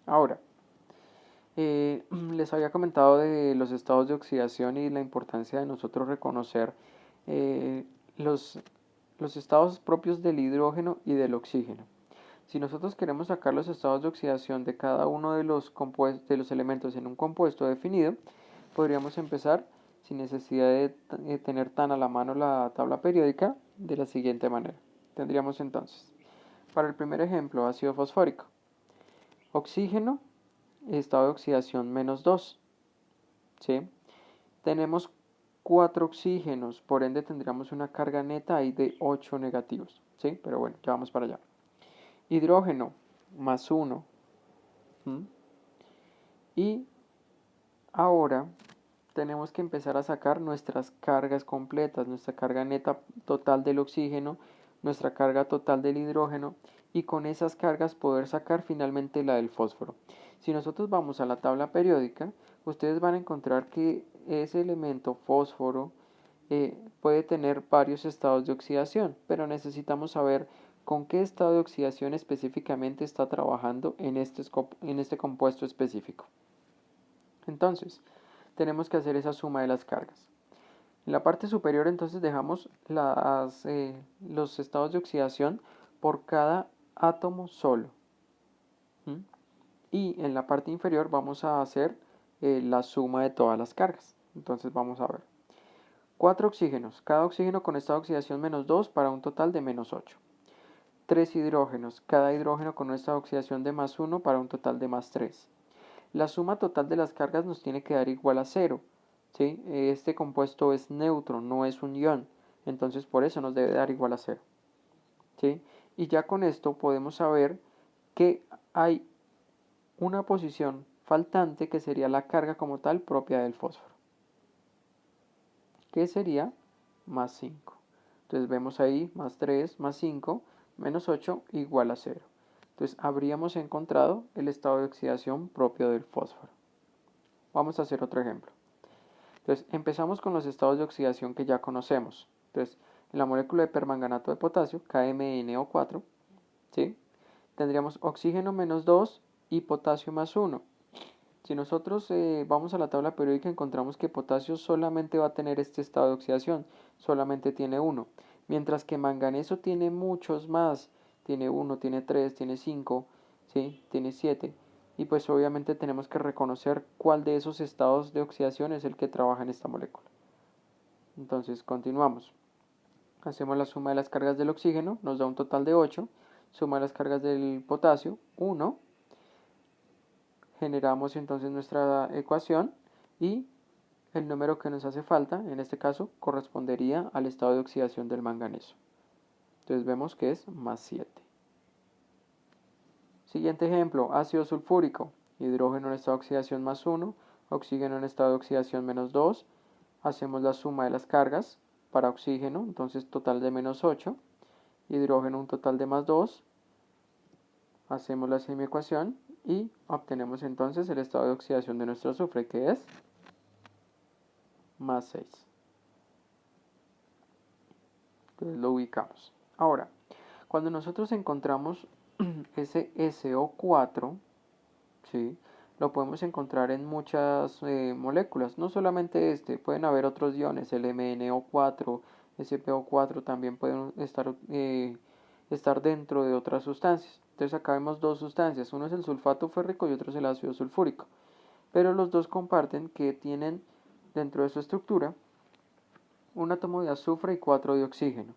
Ahora, les había comentado de los estados de oxidación y la importancia de nosotros reconocer eh, los, los estados propios del hidrógeno y del oxígeno. Si nosotros queremos sacar los estados de oxidación de cada uno de los elementos en un compuesto definido, podríamos empezar, sin necesidad de tener tan a la mano la tabla periódica, de la siguiente manera. Tendríamos entonces, para el primer ejemplo, ácido fosfórico. Oxígeno, estado de oxidación -2. ¿Sí? Tenemos 4 oxígenos, por ende tendríamos una carga neta ahí de 8 negativos. ¿Sí? Pero bueno, ya vamos para allá. Hidrógeno, +1. Y ahora tenemos que empezar a sacar nuestras cargas completas, nuestra carga neta total del oxígeno, nuestra carga total del hidrógeno, y con esas cargas poder sacar finalmente la del fósforo. Si nosotros vamos a la tabla periódica, ustedes van a encontrar que ese elemento fósforo puede tener varios estados de oxidación, pero necesitamos saber con qué estado de oxidación específicamente está trabajando en este compuesto específico. Entonces, tenemos que hacer esa suma de las cargas. En la parte superior entonces dejamos los estados de oxidación por cada átomo solo. ¿Mm? Y en la parte inferior vamos a hacer la suma de todas las cargas. Entonces vamos a ver. 4 oxígenos, cada oxígeno con estado de oxidación -2 para un total de -8. 3 hidrógenos, cada hidrógeno con un estado de oxidación de +1 para un total de +3. La suma total de las cargas nos tiene que dar igual a 0. ¿Sí? Este compuesto es neutro, no es un ion, entonces por eso nos debe dar igual a 0. ¿Sí? Y ya con esto podemos saber que hay una posición faltante que sería la carga como tal propia del fósforo, que sería +5. Entonces vemos ahí +3, +5, -8 igual a 0. Entonces habríamos encontrado el estado de oxidación propio del fósforo. Vamos a hacer otro ejemplo. Entonces, empezamos con los estados de oxidación que ya conocemos. Entonces, en la molécula de permanganato de potasio, KMnO4, ¿sí? Tendríamos oxígeno -2 y potasio +1. Si nosotros vamos a la tabla periódica, encontramos que potasio solamente va a tener este estado de oxidación, solamente tiene uno, mientras que manganeso tiene muchos más, tiene 1, tiene 3, tiene 5, ¿sí? Tiene 7. Y pues obviamente tenemos que reconocer cuál de esos estados de oxidación es el que trabaja en esta molécula. Entonces continuamos. Hacemos la suma de las cargas del oxígeno, nos da un total de 8. Suma de las cargas del potasio, 1. Generamos entonces nuestra ecuación y el número que nos hace falta, en este caso, correspondería al estado de oxidación del manganeso. Entonces vemos que es +7. Siguiente ejemplo, ácido sulfúrico, hidrógeno en estado de oxidación +1, oxígeno en estado de oxidación -2. Hacemos la suma de las cargas para oxígeno, entonces total de -8, hidrógeno un total de +2. Hacemos la semiecuación y obtenemos entonces el estado de oxidación de nuestro azufre, que es +6. Entonces lo ubicamos. Ahora, cuando nosotros encontramos ese SO4, ¿sí? Lo podemos encontrar en muchas moléculas, no solamente este, pueden haber otros iones, el MnO4, SPO4 también pueden estar dentro de otras sustancias. Entonces acá vemos dos sustancias, uno es el sulfato férrico y otro es el ácido sulfúrico, pero los dos comparten que tienen dentro de su estructura un átomo de azufre y 4 de oxígeno.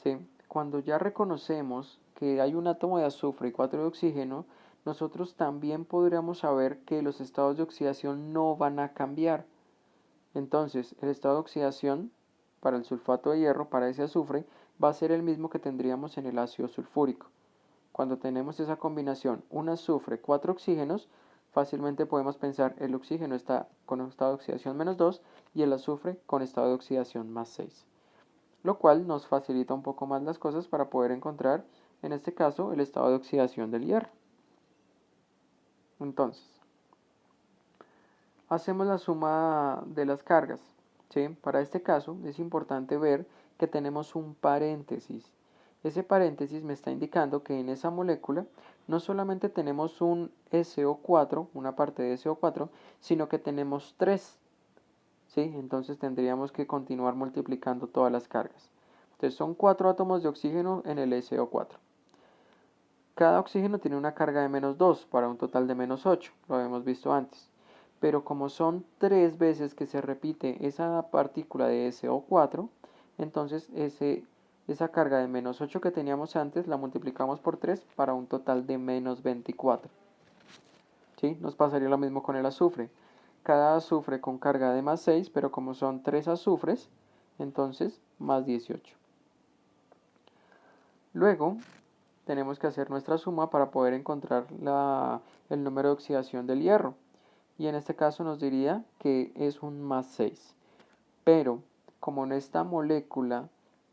¿Sí? Cuando ya reconocemos que hay un átomo de azufre y 4 de oxígeno, nosotros también podríamos saber que los estados de oxidación no van a cambiar. Entonces, el estado de oxidación para el sulfato de hierro, para ese azufre, va a ser el mismo que tendríamos en el ácido sulfúrico. Cuando tenemos esa combinación, un azufre, 4 oxígenos, fácilmente podemos pensar el oxígeno está con estado de oxidación -2 y el azufre con estado de oxidación +6, lo cual nos facilita un poco más las cosas para poder encontrar, en este caso, el estado de oxidación del hierro. Entonces, hacemos la suma de las cargas. ¿Sí? Para este caso es importante ver que tenemos un paréntesis. Ese paréntesis me está indicando que en esa molécula no solamente tenemos un SO4, una parte de SO4, sino que tenemos 3. ¿Sí? Entonces tendríamos que continuar multiplicando todas las cargas. Entonces son 4 átomos de oxígeno en el SO4. Cada oxígeno tiene una carga de -2 para un total de -8, lo habíamos visto antes. Pero como son 3 veces que se repite esa partícula de SO4, entonces esa carga de -8 que teníamos antes la multiplicamos por 3 para un total de -24. ¿Sí? Nos pasaría lo mismo con el azufre. Cada azufre con carga de +6, pero como son 3 azufres, entonces +18. Luego tenemos que hacer nuestra suma para poder encontrar el número de oxidación del hierro. Y en este caso nos diría que es un +6. Pero como en esta molécula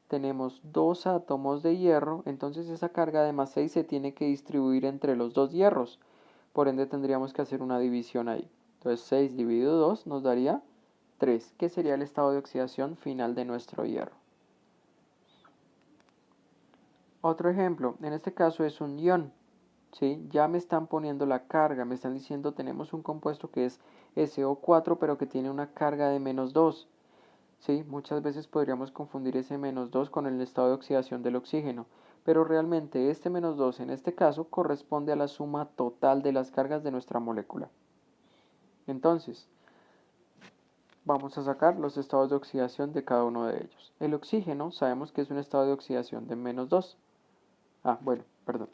tenemos 2 átomos de hierro, entonces esa carga de +6 se tiene que distribuir entre los 2 hierros. Por ende tendríamos que hacer una división ahí. Entonces 6 dividido 2 nos daría 3, que sería el estado de oxidación final de nuestro hierro. Otro ejemplo, en este caso es un ion. ¿Sí? Ya me están poniendo la carga, me están diciendo tenemos un compuesto que es SO4 pero que tiene una carga de -2. ¿Sí? Muchas veces podríamos confundir ese -2 con el estado de oxidación del oxígeno, pero realmente este -2 en este caso corresponde a la suma total de las cargas de nuestra molécula. Entonces, vamos a sacar los estados de oxidación de cada uno de ellos. El oxígeno sabemos que es un estado de oxidación de -2. Perdón.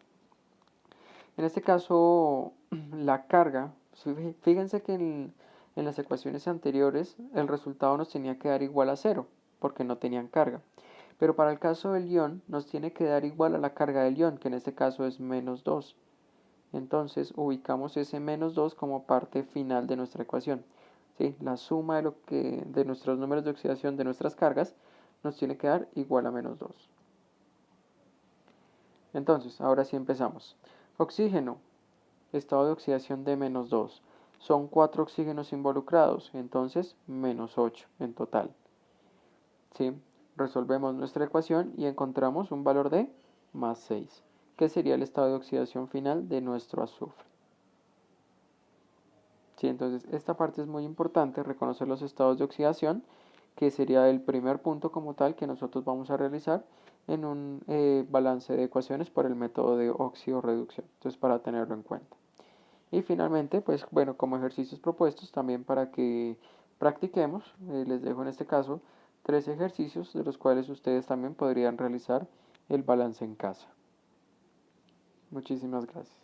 En este caso, la carga, fíjense que en las ecuaciones anteriores el resultado nos tenía que dar igual a 0, porque no tenían carga. Pero para el caso del ion nos tiene que dar igual a la carga del ion, que en este caso es -2. Entonces ubicamos ese -2 como parte final de nuestra ecuación. ¿Sí? La suma de nuestros números de oxidación de nuestras cargas nos tiene que dar igual a -2. Entonces, ahora sí empezamos. Oxígeno, estado de oxidación de -2. Son 4 oxígenos involucrados, entonces -8 en total. ¿Sí? Resolvemos nuestra ecuación y encontramos un valor de +6, que sería el estado de oxidación final de nuestro azufre. ¿Sí? Entonces, esta parte es muy importante, reconocer los estados de oxidación, que sería el primer punto como tal que nosotros vamos a realizar en un balance de ecuaciones por el método de óxido-reducción. Entonces, para tenerlo en cuenta. Y finalmente, pues bueno, como ejercicios propuestos también para que practiquemos, les dejo en este caso 3 ejercicios de los cuales ustedes también podrían realizar el balance en casa. Muchísimas gracias.